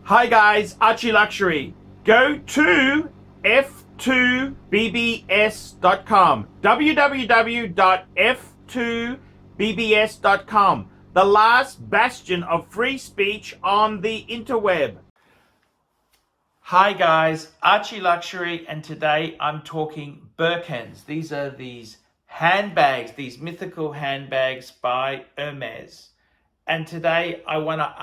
Hi guys, ArchieLuxury. Go to f2bbs.com, www.f2bbs.com, the last bastion of free speech on the interweb. Hi guys, ArchieLuxury, and today I'm talking Birkins. These are these handbags, these mythical handbags by Hermes. And today I want to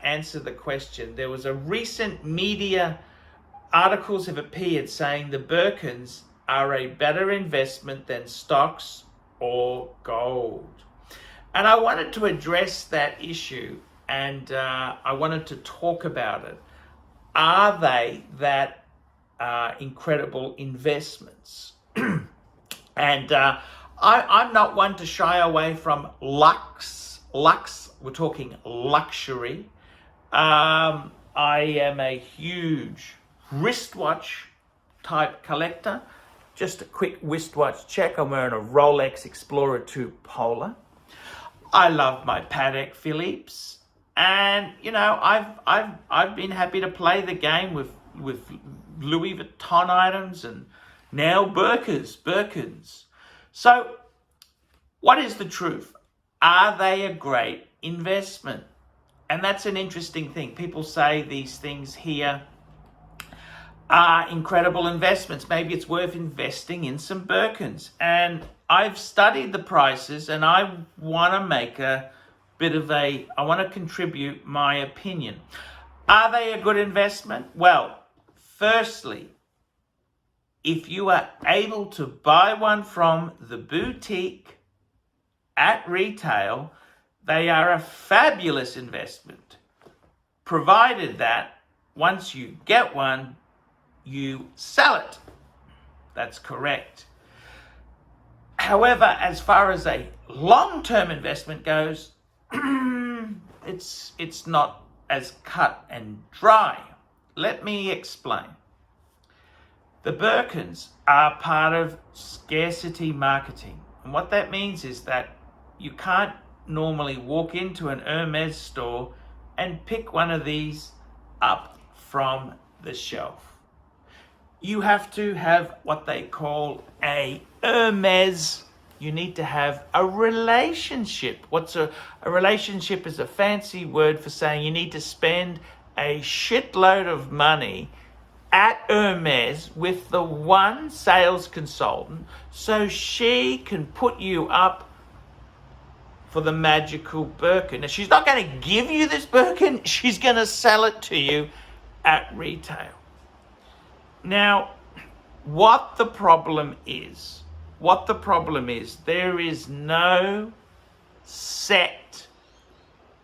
answer the question. There was a recent media articles have appeared saying the Birkins are a better investment than stocks or gold. And I wanted to address that issue, and I wanted to talk about it. Are they that incredible investments? And I'm not one to shy away from luxe, we're talking luxury. I am a huge wristwatch type collector. Just a quick wristwatch check. I'm wearing a Rolex Explorer 2 Polar. I love my Patek Philippe's. And you know, I've been happy to play the game with Louis Vuitton items and now Birkins. So, what is the truth? Are they a great investment? And that's an interesting thing. People say these things here are incredible investments. Maybe it's worth investing in some Birkins. And I've studied the prices, and I want to make I want to contribute my opinion. Are they a good investment? Well, firstly, if you are able to buy one from the boutique at retail, they are a fabulous investment, provided that once you get one, you sell it. That's correct. However, as far as a long-term investment goes, it's not as cut and dry. Let me explain. The Birkins are part of scarcity marketing. And what that means is that you can't normally walk into an Hermes store and pick one of these up from the shelf. You have to have what they call a Hermes. You need to have a relationship. A relationship is a fancy word for saying you need to spend a shitload of money at Hermes with the one sales consultant so she can put you up for the magical Birkin. Now, she's not going to give you this Birkin, she's going to sell it to you at retail. Now, what the problem is, there is no set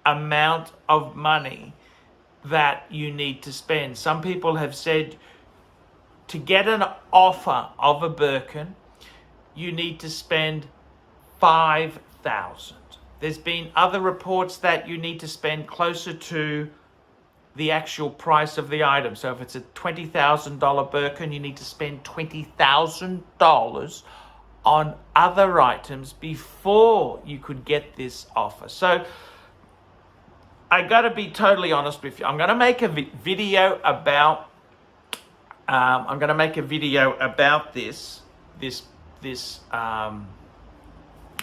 amount of money that you need to spend. Some people have said to get an offer of a Birkin, you need to spend $5,000. There's been other reports that you need to spend closer to the actual price of the item. So if it's a $20,000 Birkin, you need to spend $20,000 on other items before you could get this offer. So I got to be totally honest with you. I'm going to make a video about this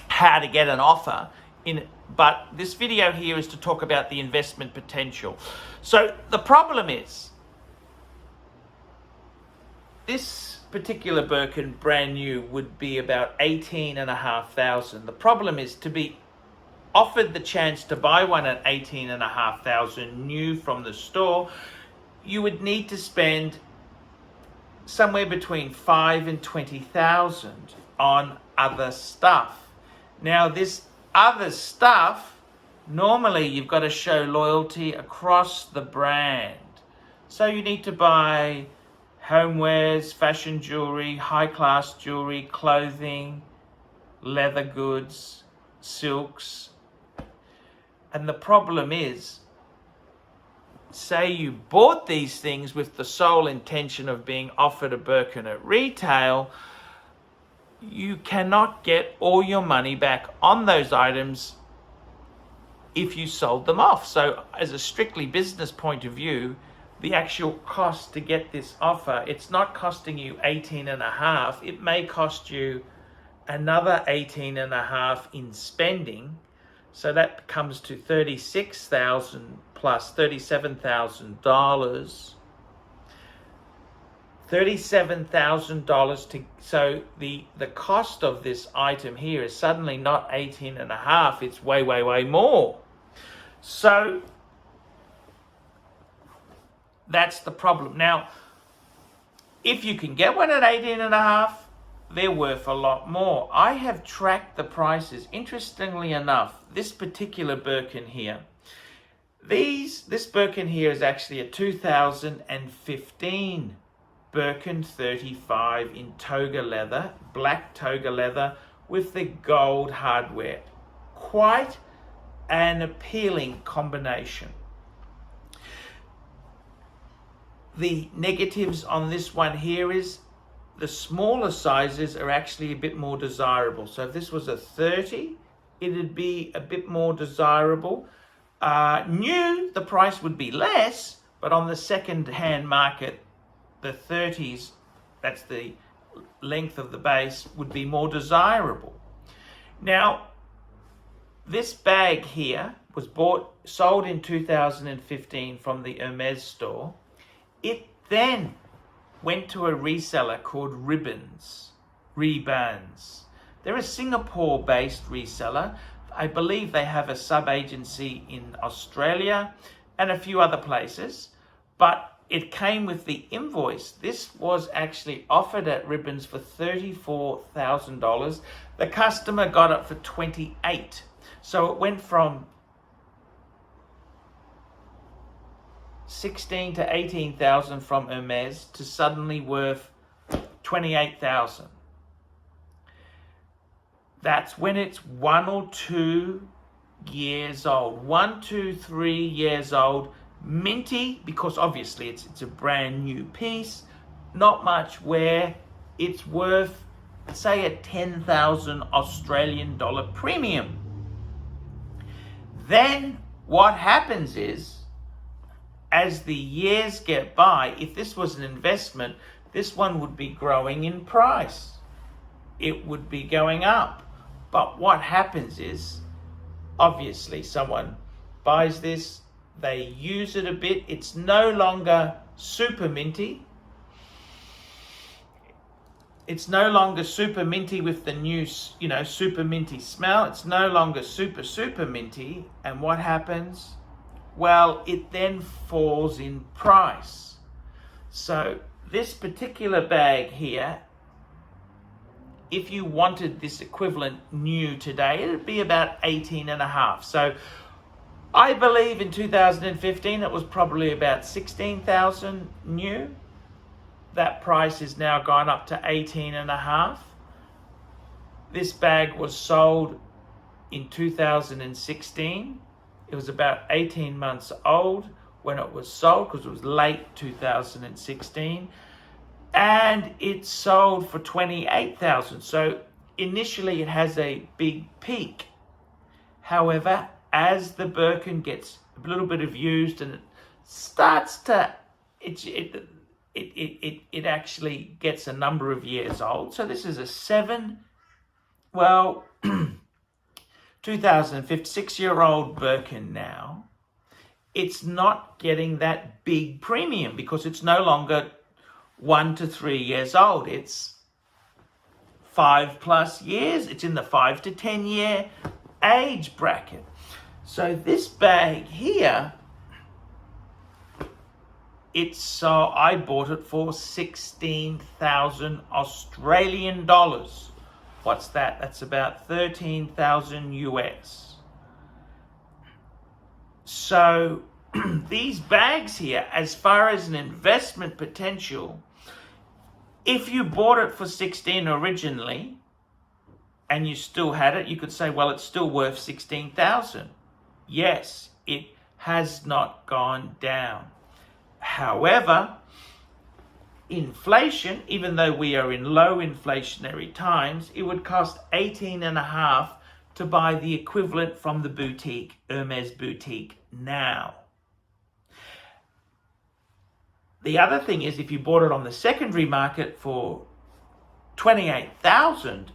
how to get an offer in. But this video here is to talk about the investment potential. So the problem is, this particular Birkin, brand new, would be about $18,500. The problem is, to be offered the chance to buy one at $18,500 new from the store, you would need to spend somewhere between $5,000 and $20,000 on other stuff. Now, this other stuff, normally you've got to show loyalty across the brand. So you need to buy homewares, fashion jewelry, high-class jewelry, clothing, leather goods, silks. And the problem is, say you bought these things with the sole intention of being offered a Birkin at retail, you cannot get all your money back on those items if you sold them off. So as a strictly business point of view, the actual cost to get this offer, it's not costing you 18.5. It may cost you another 18.5 in spending. So that comes to $36,000 plus $37,000. $37,000 to, so the cost of this item here is suddenly not 18.5, it's way more. So that's the problem. Now, if you can get one at 18.5, they're worth a lot more. I have tracked the prices. Interestingly enough, this particular Birkin here, this Birkin here is actually a 2015 Birkin 35 in toga leather, black toga leather with the gold hardware. Quite an appealing combination. The negatives on this one here is the smaller sizes are actually a bit more desirable. So if this was a 30, it'd be a bit more desirable. New, the price would be less, but on the second-hand market, the 30s, that's the length of the base, would be more desirable. Now, this bag here was sold in 2015 from the Hermes store. It then went to a reseller called Rebans. They're a Singapore-based reseller. I believe they have a sub-agency in Australia and a few other places, but it came with the invoice. This was actually offered at Rebans for $34,000. The customer got it for $28,000. So it went from $16,000 to $18,000 from Hermes to suddenly worth $28,000. That's when it's 1 or 2 years old. 1, 2, 3 years old. Minty, because obviously it's a brand new piece. Not much wear. It's worth, say, a 10,000 Australian dollar premium. Then what happens is, as the years get by, if this was an investment, this one would be growing in price. It would be going up. But what happens is, obviously someone buys this, they use it a bit, it's no longer super minty. It's no longer super minty with the new, super minty smell. It's no longer super minty. And what happens? Well, it then falls in price. So this particular bag here, if you wanted this equivalent new today, it would be about 18.5. So I believe in 2015 it was probably about 16,000 new. That price is now gone up to 18.5. This bag was sold in 2016. It was about 18 months old when it was sold, because it was late 2016. And it sold for 28,000. So initially it has a big peak. However, as the Birkin gets a little bit of used and it starts to, it actually gets a number of years old. So this is a 6-year-old Birkin now. It's not getting that big premium because it's no longer 1 to 3 years old. It's 5+ years. It's in the 5 to 10 year age bracket. So this bag here, I bought it for 16,000 Australian dollars. What's that? That's about 13,000 US. So these bags here, as far as an investment potential, if you bought it for 16 originally and you still had it, you could say, well, it's still worth 16,000. Yes, it has not gone down. However, inflation, even though we are in low inflationary times, it would cost 18.5 to buy the equivalent from the boutique, Hermes boutique now. The other thing is, if you bought it on the secondary market for 28,000,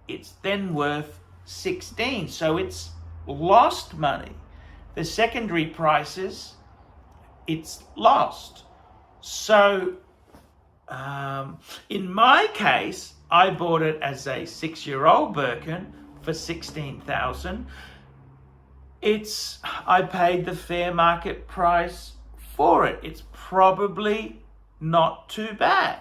it's then worth 16. So it's lost money. The secondary prices, it's lost. So in my case, I bought it as a 6-year-old Birkin for 16,000. I paid the fair market price for it. It's probably not too bad.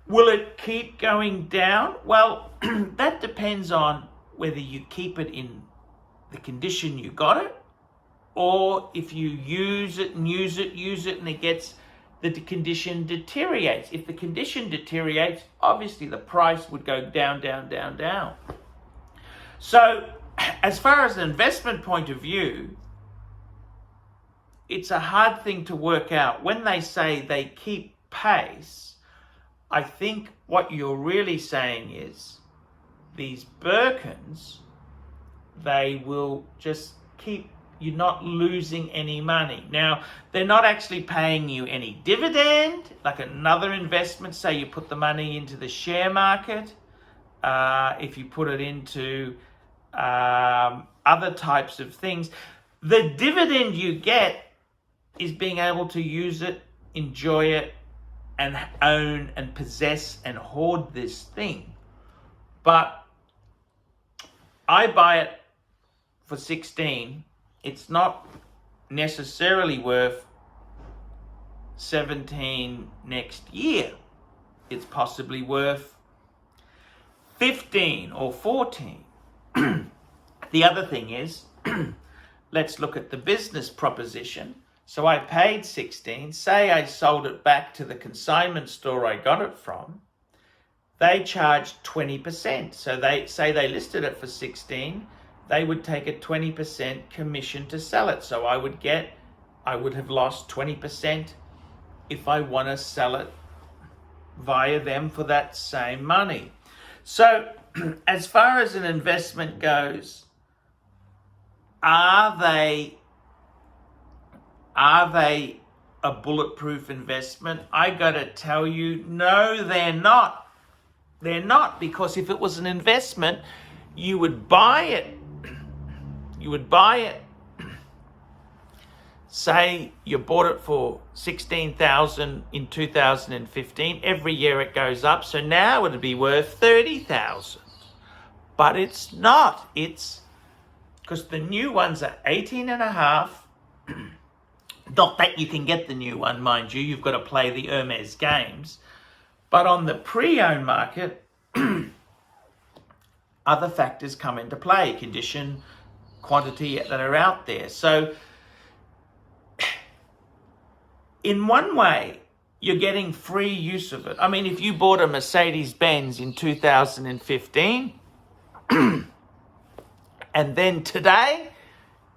Will it keep going down? Well, that depends on whether you keep it in the condition you got it, or if you use it, and it gets, the condition deteriorates. If the condition deteriorates, obviously the price would go down, down, down, down. So as far as an investment point of view, it's a hard thing to work out. When they say they keep pace, I think what you're really saying is these Birkins, they will just keep, you're not losing any money. Now, they're not actually paying you any dividend, like another investment. Say you put the money into the share market, if you put it into other types of things, the dividend you get is being able to use it, enjoy it, and own and possess and hoard this thing. But I buy it for 16. It's not necessarily worth 17 next year. It's possibly worth 15 or 14. The other thing is, let's look at the business proposition. So I paid 16, say I sold it back to the consignment store I got it from, they charged 20%. So they say they listed it for 16, they would take a 20% commission to sell it. So I would have lost 20% if I want to sell it via them for that same money. So as far as an investment goes, are they a bulletproof investment? I got to tell you, no, they're not. They're not, because if it was an investment, you would buy it. You would buy it. Say you bought it for 16,000 in 2015. Every year it goes up. So now it would be worth 30,000. But it's not. It's because the new ones are 18 and a half. Not that you can get the new one, mind you. You've got to play the Hermes games. But on the pre-owned market, other factors come into play. Condition, quantity that are out there. So in one way, you're getting free use of it. I mean, if you bought a Mercedes-Benz in 2015, and then today,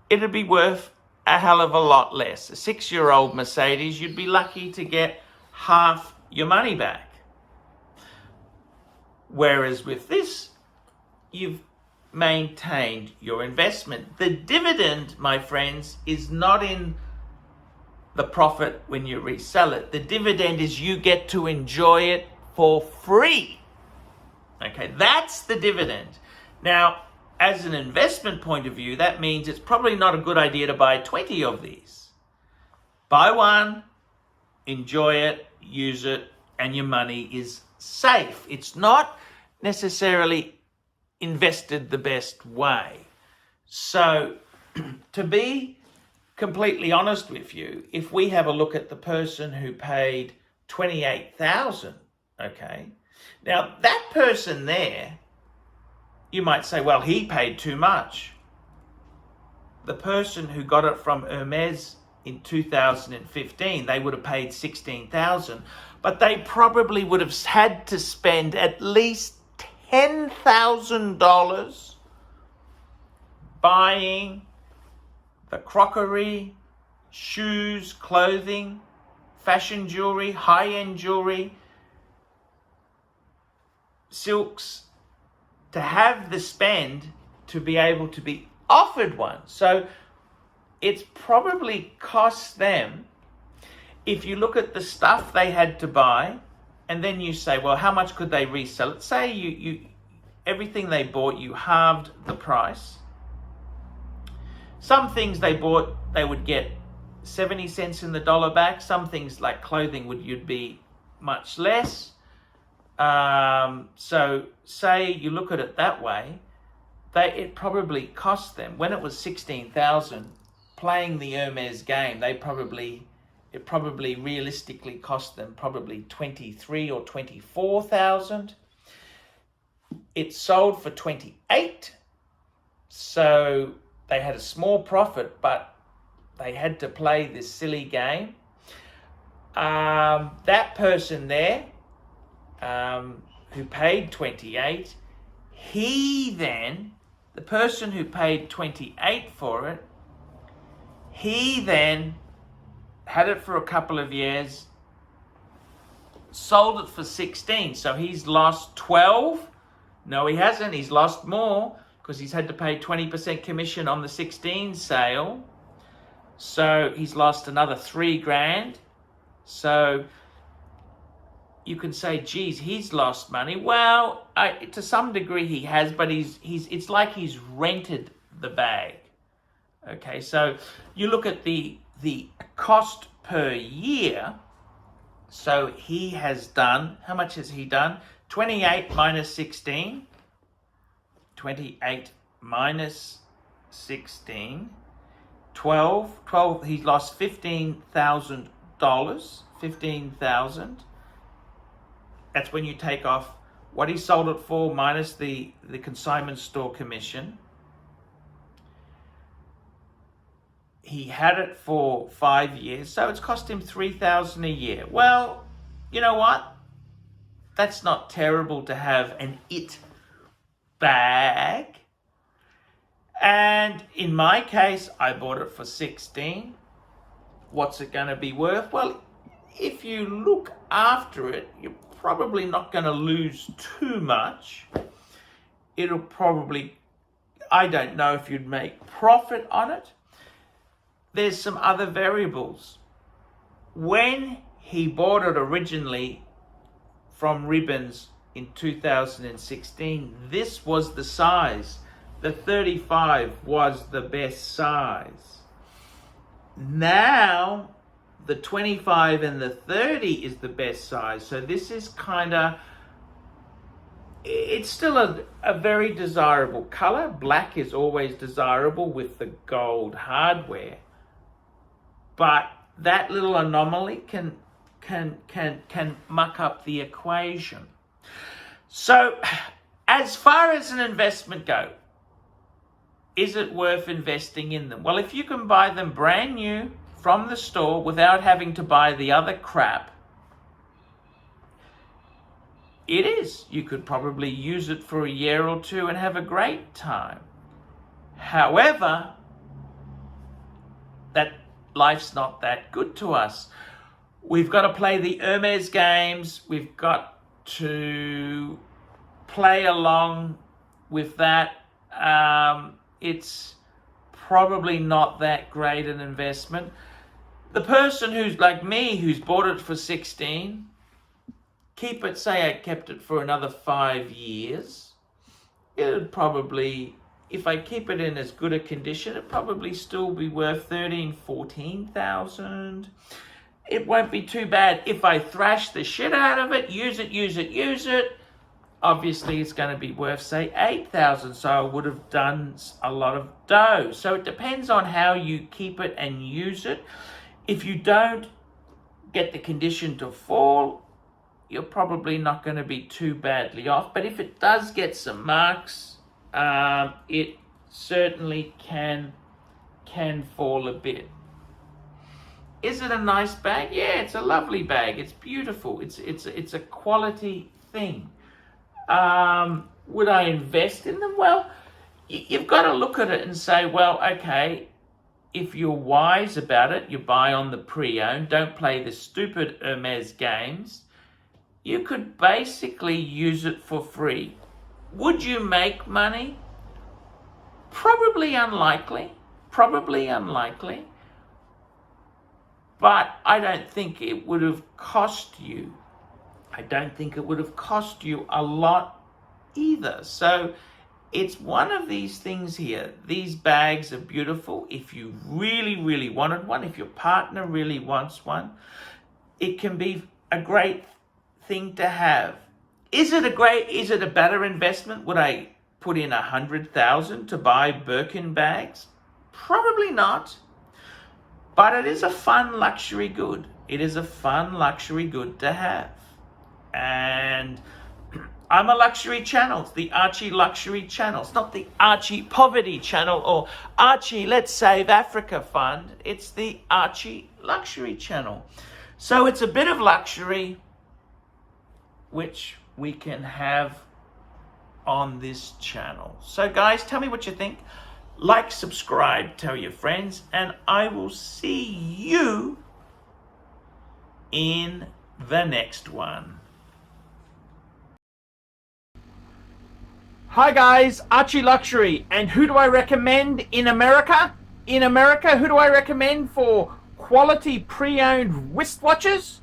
it'd be worth a hell of a lot less. A 6-year-old Mercedes, you'd be lucky to get half your money back. Whereas with this, you've maintained your investment. The dividend, my friends, is not in the profit when you resell it. The dividend is you get to enjoy it for free. Okay, that's the dividend. Now, as an investment point of view, that means it's probably not a good idea to buy 20 of these. Buy one, enjoy it, use it, and your money is safe. It's not necessarily invested the best way. So, to be completely honest with you, if we have a look at the person who paid 28,000, okay, now that person there, you might say, well, he paid too much. The person who got it from Hermes in 2015, they would have paid 16,000, but they probably would have had to spend at least $10,000 buying the crockery, shoes, clothing, fashion jewelry, high-end jewelry, silks, to have the spend to be able to be offered one. So it's probably cost them, if you look at the stuff they had to buy, and then you say, well, how much could they resell it? Say you everything they bought, you halved the price. Some things they bought, they would get 70 cents in the dollar back. Some things like clothing you'd be much less. So say you look at it that way, it probably cost them, when it was 16,000 playing the Hermes game, it probably realistically cost them probably 23 or 24,000. It sold for 28, so they had a small profit, but they had to play this silly game. That person there, who paid 28, the person who paid 28 for it, he then had it for a couple of years, sold it for 16. So he's lost 12. No, he hasn't. He's lost more because he's had to pay 20% commission on the 16 sale. So he's lost another $3,000. So you can say, geez, he's lost money. Well, to some degree he has, but it's like he's rented the bag. Okay, so you look at the cost per year. So he has done, how much has he done? 28 minus 16. 28 minus 16. 12, he's lost $15,000. 15,000. That's when you take off what he sold it for minus the consignment store commission. He had it for 5 years, so it's cost him $3,000 a year. Well, you know what? That's not terrible to have an it bag. And in my case, I bought it for 16. What's it going to be worth? Well, if you look after it, you're probably not going to lose too much. It'll probably, I don't know if you'd make profit on it. There's some other variables. When he bought it originally from Ribbons in 2016, this was the size. The 35 was the best size. Now, the 25 and the 30 is the best size. So this is kind of, it's still a very desirable color. Black is always desirable with the gold hardware. But that little anomaly can muck up the equation. So as far as an investment goes, is it worth investing in them? Well, if you can buy them brand new from the store without having to buy the other crap, it is. You could probably use it for a year or two and have a great time. However, that life's not that good to us. We've got to play the Hermes games. We've got to play along with that. It's probably not that great an investment. The person who's like me, who's bought it for 16, keep it, say I kept it for another 5 years, it would probably, if I keep it in as good a condition, it'd probably still be worth 13,000, 14,000. It won't be too bad. If I thrash the shit out of it, use it, obviously it's going to be worth, say, 8,000. So I would have done a lot of dough. So it depends on how you keep it and use it. If you don't get the condition to fall, you're probably not going to be too badly off. But if it does get some marks, it certainly can fall a bit. Is it a nice bag? Yeah, it's a lovely bag. It's beautiful. It's a quality thing. Would I invest in them? Well, you've got to look at it and say, well, okay, if you're wise about it, you buy on the pre-owned, don't play the stupid Hermes games, you could basically use it for free. Would you make money? Probably unlikely. Probably unlikely. But I don't think it would have cost you. I don't think it would have cost you a lot either. So it's one of these things here. These bags are beautiful. If you really, really wanted one, if your partner really wants one, it can be a great thing to have. Is it a better investment? Would I put in 100,000 to buy Birkin bags? Probably not. But it is a fun luxury good. It is a fun luxury good to have. And I'm a luxury channel. It's the ArchieLuxury channel. It's not the Archie Poverty channel or Archie Let's Save Africa Fund. It's the ArchieLuxury channel. So it's a bit of luxury which we can have on this channel. So guys, tell me what you think. Like, subscribe, tell your friends, and I will see you in the next one. Hi guys, ArchieLuxury, and who do I recommend in America? In America, who do I recommend for quality pre-owned wristwatches?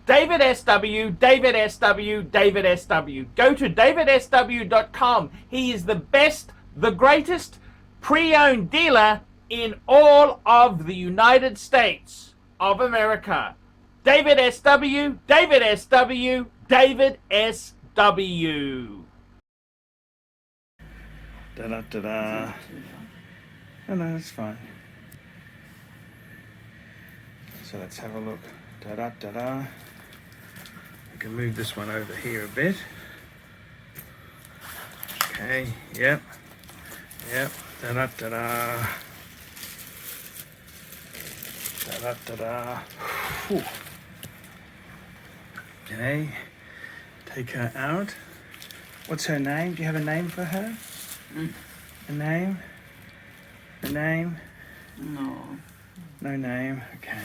David SW, David SW, David SW. Go to davidsw.com. He is the best, the greatest pre-owned dealer in all of the United States of America. David SW, David SW, David SW. Da-da-da-da. Oh, no, that's fine. So let's have a look. Da-da-da-da. We can move this one over here a bit. Okay, yep. Yep. Da-da-da-da. Da-da-da-da. Whew. Okay. Take her out. What's her name? Do you have a name for her? A name? A name? No. No name. Okay.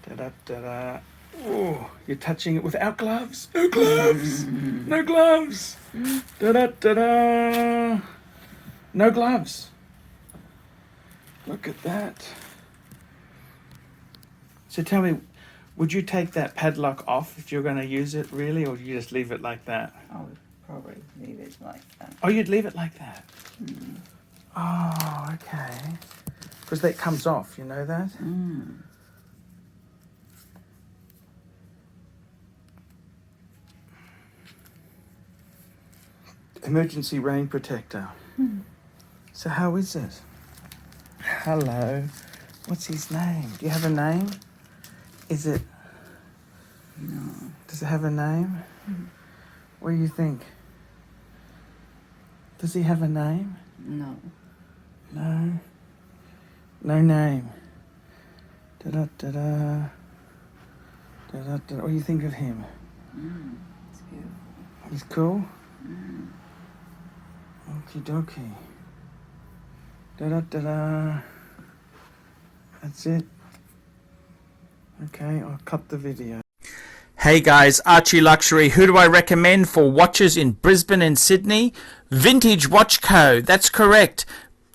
Da-da-da-da. Oh, you're touching it without gloves. No gloves. No gloves. Da-da-da-da. No gloves. Look at that. So tell me, would you take that padlock off if you're going to use it, really, or do you just leave it like that? I would probably leave it like that. Oh, you'd leave it like that? Oh, okay. Because that comes off, you know that? Emergency rain protector. So how is it? Hello. What's his name? Do you have a name? Is it? No. Does it have a name? What do you think? Does he have a name? No. No. No name. Da-da-da-da. Da-da-da. What do you think of him? It's beautiful. He's cool? Okie dokie. Da-da-da-da. That's it. Okay, I'll cut the video. Hey guys, ArchieLuxury. Who do I recommend for watches in Brisbane and Sydney? Vintage Watch Co. That's correct.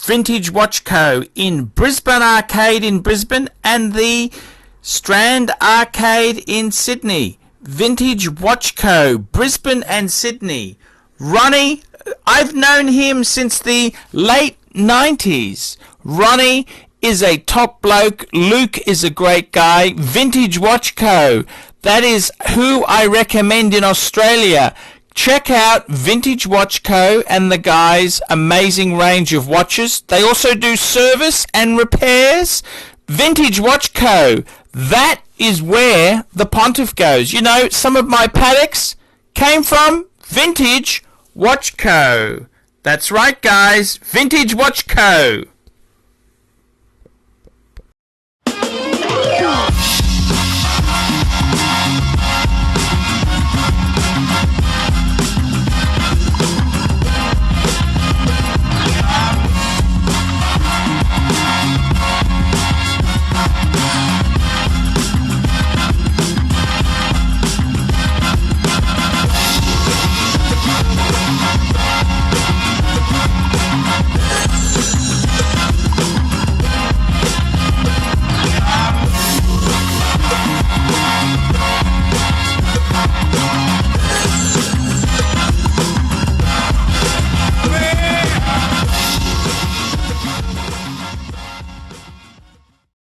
Vintage Watch Co. in Brisbane Arcade in Brisbane and the Strand Arcade in Sydney. Vintage Watch Co. Brisbane and Sydney. Ronnie, I've known him since the late 90s. Ronnie is a top bloke. Luke is a great guy. Vintage Watch Co. That is who I recommend in Australia. Check out Vintage Watch Co. and the guys' amazing range of watches. They also do service and repairs. Vintage Watch Co. That is where the pontiff goes. You know, some of my Pateks came from Vintage Watch Co. That's right, guys. Vintage Watch Co.